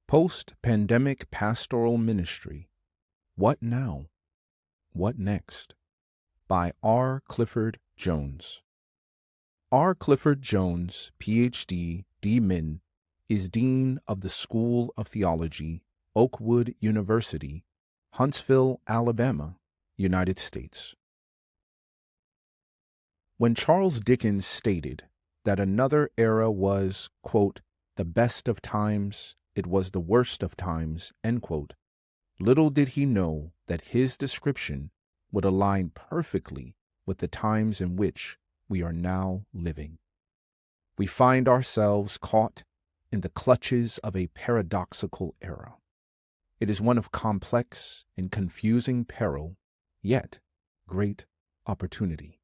Post-Pandemic Pastoral Ministry. What Now? What Next? By R. Clifford Jones. R. Clifford Jones, Ph.D., D.Min., is Dean of the School of Theology, Oakwood University, Huntsville, Alabama, United States. When Charles Dickens stated that another era was, quote, the best of times, it was the worst of times, end quote, little did he know that his description would align perfectly with the times in which we are now living. We find ourselves caught in the clutches of a paradoxical era. It is one of complex and confusing peril, yet great opportunity.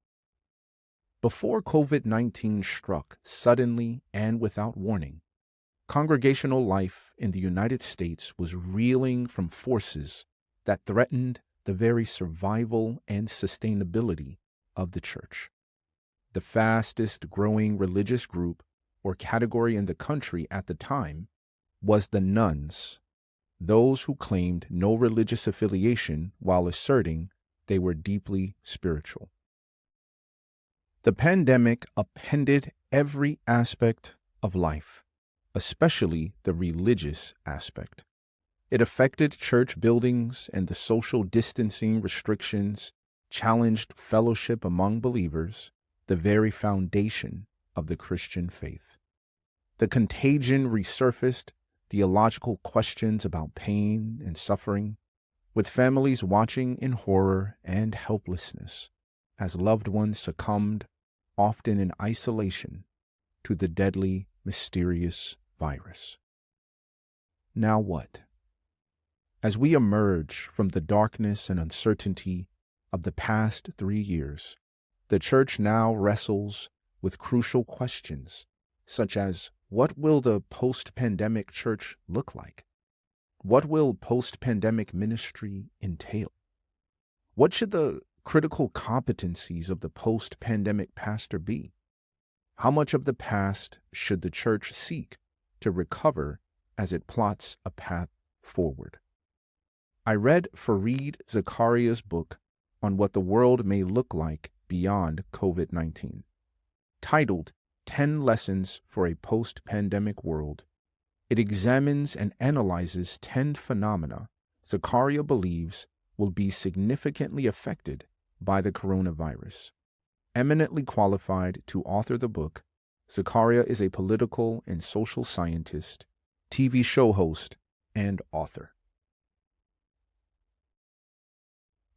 Before COVID-19 struck suddenly and without warning, congregational life in the United States was reeling from forces that threatened the very survival and sustainability of the church. The fastest growing religious group or category in the country at the time was the nones, those who claimed no religious affiliation while asserting they were deeply spiritual. The pandemic upended every aspect of life, especially the religious aspect. It affected church buildings, and the social distancing restrictions challenged fellowship among believers, the very foundation of the Christian faith. The contagion resurfaced theological questions about pain and suffering, with families watching in horror and helplessness as loved ones succumbed, often in isolation, to the deadly, mysterious virus. Now what? As we emerge from the darkness and uncertainty of the past 3 years, the church now wrestles with crucial questions such as, what will the post-pandemic church look like? What will post-pandemic ministry entail? What should the critical competencies of the post-pandemic pastor be? How much of the past should the church seek to recover as it plots a path forward? I read Fareed Zakaria's book on what the world may look like beyond COVID-19. Titled 10 Lessons for a Post-Pandemic World, it examines and analyzes 10 phenomena Zakaria believes will be significantly affected by the coronavirus. Eminently qualified to author the book, Zakaria is a political and social scientist, TV show host, and author.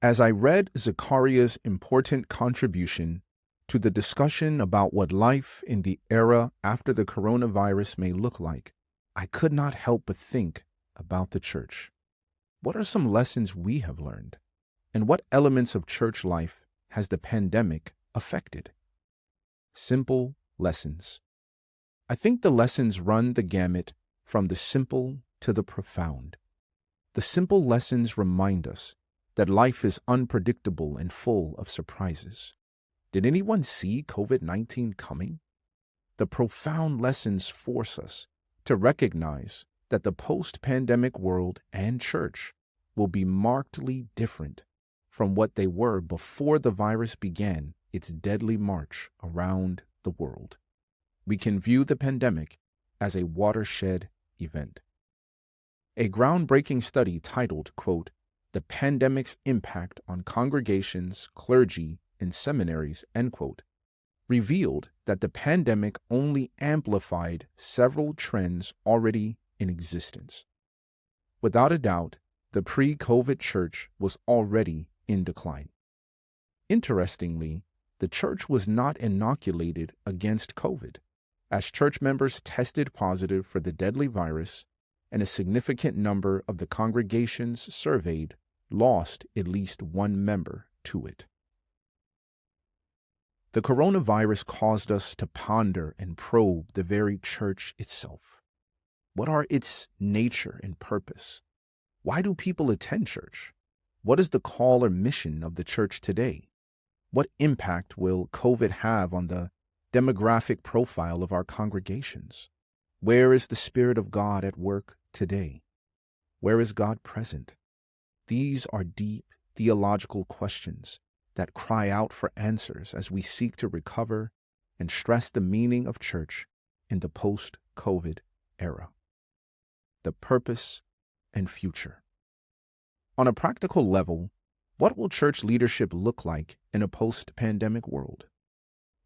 As I read Zakaria's important contribution to the discussion about what life in the era after the coronavirus may look like, I could not help but think about the church. What are some lessons we have learned? And what elements of church life has the pandemic affected? Simple lessons. I think the lessons run the gamut from the simple to the profound. The simple lessons remind us that life is unpredictable and full of surprises. Did anyone see COVID-19 coming? The profound lessons force us to recognize that the post-pandemic world and church will be markedly different from what they were before the virus began its deadly march around the world. We can view the pandemic as a watershed event. A groundbreaking study titled, quote, The Pandemic's Impact on Congregations, Clergy, and Seminaries, end quote, revealed that the pandemic only amplified several trends already in existence. Without a doubt, the pre-COVID church was already in decline. Interestingly, the church was not inoculated against COVID, as church members tested positive for the deadly virus, and a significant number of the congregations surveyed lost at least one member to it. The coronavirus caused us to ponder and probe the very church itself. What are its nature and purpose? Why do people attend church? What is the call or mission of the church today? What impact will COVID have on the demographic profile of our congregations? Where is the Spirit of God at work today? Where is God present? These are deep theological questions that cry out for answers as we seek to recover and stress the meaning of church in the post-COVID era. The purpose and future. On a practical level, what will church leadership look like in a post-pandemic world?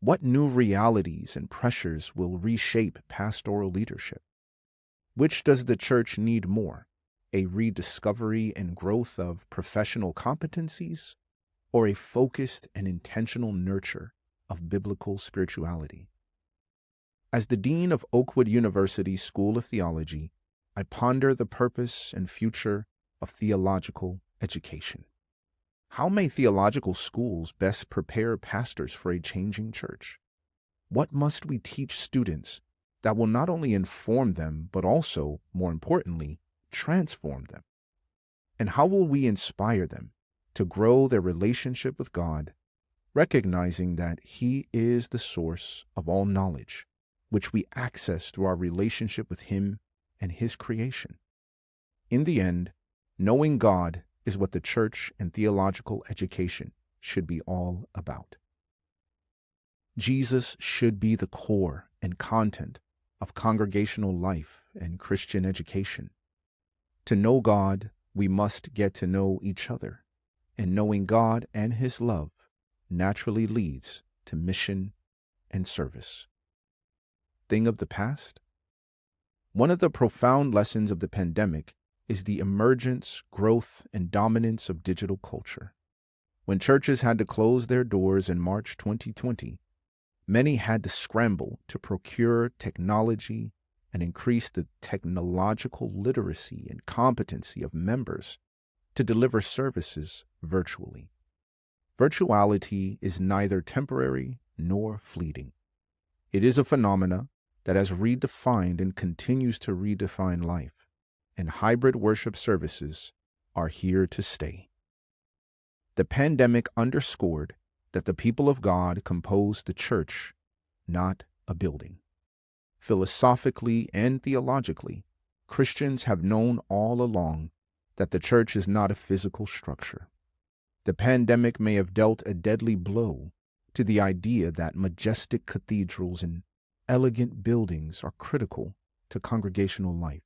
What new realities and pressures will reshape pastoral leadership? Which does the church need more? A rediscovery and growth of professional competencies, or a focused and intentional nurture of biblical spirituality? As the Dean of Oakwood University School of Theology, I ponder the purpose and future of theological education. How may theological schools best prepare pastors for a changing church? What must we teach students that will not only inform them, but also, more importantly, transform them? And how will we inspire them to grow their relationship with God, recognizing that He is the source of all knowledge, which we access through our relationship with Him and His creation? In the end, knowing God is what the church and theological education should be all about. Jesus should be the core and content of congregational life and Christian education. To know God, we must get to know each other, and knowing God and His love naturally leads to mission and service. Thing of the past? One of the profound lessons of the pandemic is the emergence, growth, and dominance of digital culture. When churches had to close their doors in March 2020, many had to scramble to procure technology and increase the technological literacy and competency of members to deliver services virtually. Virtuality is neither temporary nor fleeting. It is a phenomena that has redefined and continues to redefine life, and hybrid worship services are here to stay. The pandemic underscored that the people of God compose the church, not a building. Philosophically and theologically, Christians have known all along that the church is not a physical structure. The pandemic may have dealt a deadly blow to the idea that majestic cathedrals and elegant buildings are critical to congregational life.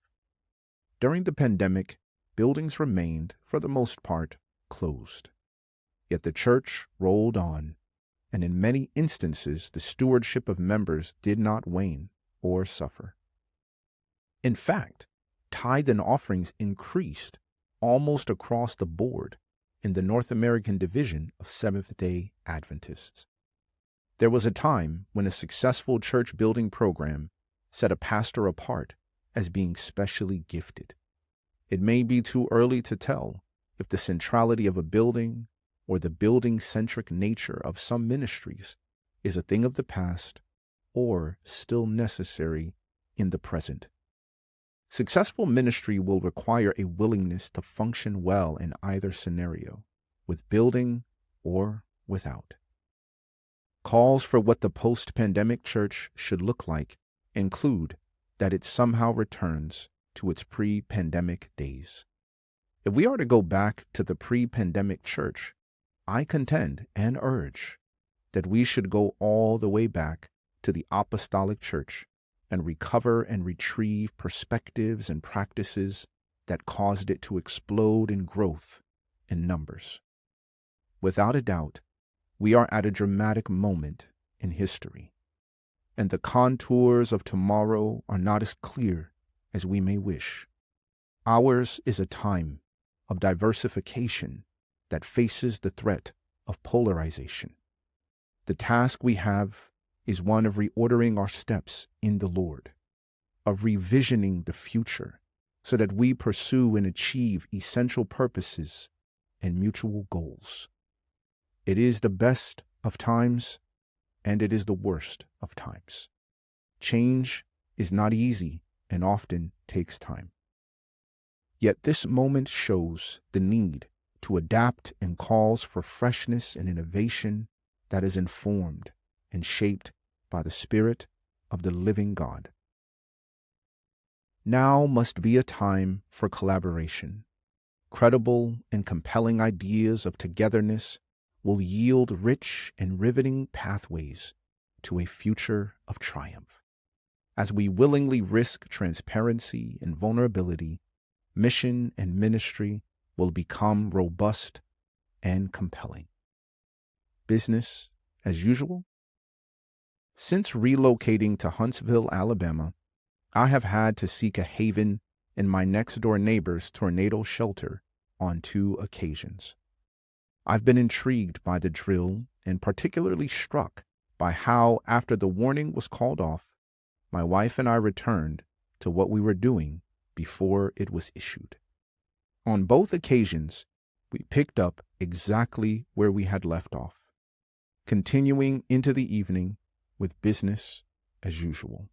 During the pandemic, buildings remained, for the most part, closed. Yet the church rolled on, and in many instances the stewardship of members did not wane or suffer. In fact, tithe and offerings increased almost across the board in the North American division of Seventh-day Adventists. There was a time when a successful church building program set a pastor apart as being specially gifted. It may be too early to tell if the centrality of a building or the building-centric nature of some ministries is a thing of the past or still necessary in the present. Successful ministry will require a willingness to function well in either scenario, with building or without. Calls for what the post-pandemic church should look like include that it somehow returns to its pre-pandemic days. If we are to go back to the pre-pandemic church, I contend and urge that we should go all the way back to the apostolic church and recover and retrieve perspectives and practices that caused it to explode in growth and numbers. Without a doubt, we are at a dramatic moment in history, and the contours of tomorrow are not as clear as we may wish. Ours is a time of diversification that faces the threat of polarization. The task we have is one of reordering our steps in the Lord, of revisioning the future so that we pursue and achieve essential purposes and mutual goals. It is the best of times, and it is the worst of times. Change is not easy and often takes time. Yet this moment shows the need to adapt and calls for freshness and innovation that is informed and shaped by the Spirit of the living God. Now must be a time for collaboration. Credible and compelling ideas of togetherness will yield rich and riveting pathways to a future of triumph. As we willingly risk transparency and vulnerability, mission and ministry will become robust and compelling. Business as usual? Since relocating to Huntsville, Alabama, I have had to seek a haven in my next-door neighbor's tornado shelter on 2 occasions. I've been intrigued by the drill and particularly struck by how, after the warning was called off, my wife and I returned to what we were doing before it was issued. On both occasions, we picked up exactly where we had left off, continuing into the evening with business as usual.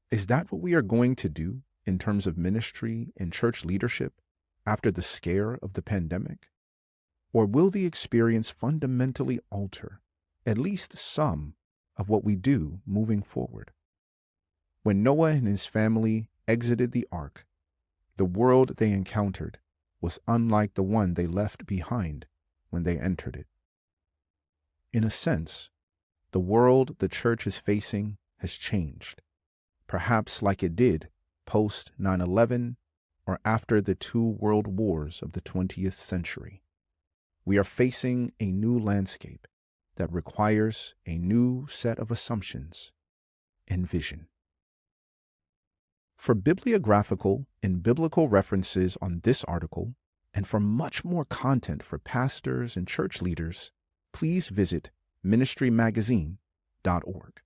Is that what we are going to do in terms of ministry and church leadership after the scare of the pandemic? Or will the experience fundamentally alter at least some of what we do moving forward? When Noah and his family exited the ark, the world they encountered was unlike the one they left behind when they entered it. In a sense, the world the church is facing has changed, perhaps like it did post 9/11 or after the 2 world wars of the 20th century. We are facing a new landscape that requires a new set of assumptions and vision. For bibliographical and biblical references on this article, and for much more content for pastors and church leaders, please visit ministrymagazine.org.